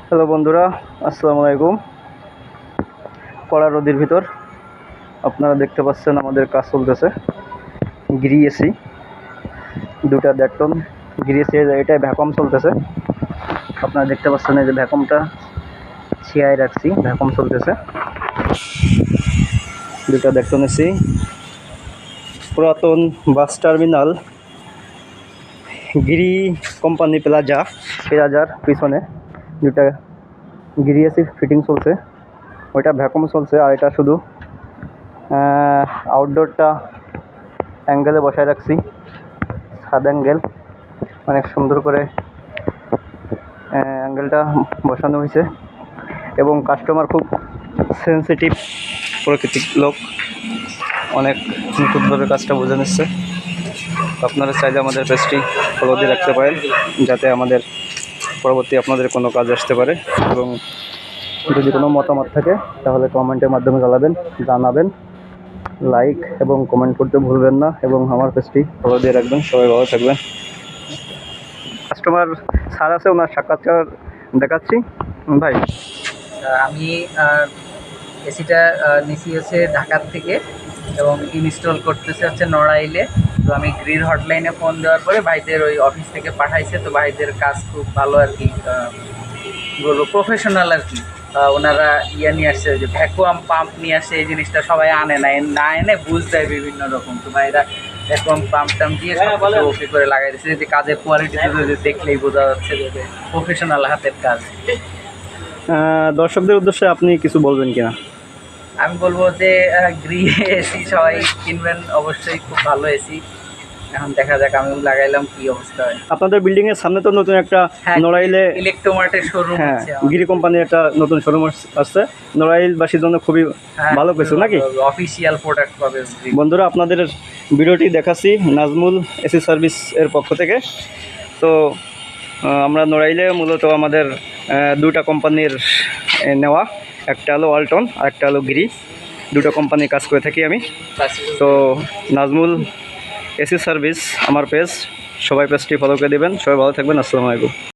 Hello বন্ধুরা, আসসালামু আলাইকুম। কড়া রোদের ভিতর আপনারা দেখতে পাচ্ছেন আমাদের কাজ চলতেছে। গ্রি এসি 2টা 1.5 টন গ্রি এসি, এটা ভ্যাকুয়াম চলতেছে। আপনারা দেখতে পাচ্ছেন এই যে ভ্যাকুয়ামটা ছিয়ায় রাখছি, ভ্যাকুয়াম চলতেছে। 2টা 1.5 টন এসি, পুরাতন বাস টার্মিনাল গিরি কোম্পানি প্লাজার পিছনে 2টা গিরি এসি ফিটিং চলছে, ওইটা ভ্যাকুয়াম চলছে। আর এটা শুধু আউটডোরটা অ্যাঙ্গেলে বসায় রাখছি, সাদা অ্যাঙ্গেল, অনেক সুন্দর করে অ্যাঙ্গেলটা বসানো হয়েছে। এবং কাস্টমার খুব সেন্সিটিভ প্রকৃতির লোক, অনেক নতুনভাবে কাজটা বুঝে নিচ্ছে। আপনারা চাইলে আমাদের পেজটি ফলো দিয়ে রাখতে পারেন, যাতে আমাদের পরবর্তী আপনাদের কোনো কাজ আসতে পারে। এবং যদি কোনো মতামত থাকে তাহলে কমেন্টের মাধ্যমে জানাবেন। লাইক এবং কমেন্ট করতে ভুলবেন না, এবং আমার পেজটি ফলো দিয়ে রাখবেন। সবাই ভালো থাকবেন। কাস্টমার স্যার আছে, ওনার সাক্ষাৎকার দেখাচ্ছি। ভাই, আমি এসিটা নিছি হচ্ছে ঢাকার থেকে এবং ইনস্টল করতেছে হচ্ছে নড়াইলে। তো আমি গ্রিন হটলাইনে ফোন দেওয়ার পরে ভাইদের ওই অফিস থেকে পাঠাইছে। তো ভাইদের কাজ খুব ভালো আর কি, বলবো প্রফেশনাল আর কি। ওনারা নিয়ে আসছে, যে ভ্যাকুয়াম পাম্প নিয়ে আসছে। এই জিনিসটা সবাই আনে না এনে বুঝ দেয় বিভিন্ন রকম। তো ভাইরা ভ্যাকুয়াম পাম্প টাম্প দিয়ে ওকে করে লাগাই দিচ্ছে, যে কাজের কোয়ালিটি দেখলেই বোঝা যাচ্ছে যে প্রফেশনাল হাতের কাজ। দর্শকদের উদ্দেশ্যে আপনি কিছু বলবেন কিনা? আমি বলবো যে গ্রি এসি সবাই কিনবেন, অবশ্যই খুব ভালো এসি। এখন দেখা যাক, আমি লাগাইলাম কি অবস্থা হয়। আপনাদের বিল্ডিং এর সামনে তো নতুন একটা নড়াইলে ইলেকট্রোমার্টের শোরুম আছে, গিরি কোম্পানির একটা নতুন শোরুম আসছে। নড়াইলবাসীর জন্য খুবই ভালো কিছু নাকি, অফিসিয়াল প্রোডাক্ট পাবে। বন্ধুরা, আপনাদের ভিডিওটি দেখাচ্ছি নাজমুল এসি সার্ভিস এর পক্ষ থেকে। তো আমরা নড়াইলে মূলত আমাদের 2টা কোম্পানির নেওয়া, একটা হলো ওয়ালটন আর একটা হলো গিরি। 2টা কোম্পানির কাজ করে থাকি আমি। তো নাজমুল এসি সার্ভিস আমার পেজ, সবাই পেজটি ফলো করে দেবেন। সবাই ভালো থাকবেন। আসসালামু আলাইকুম।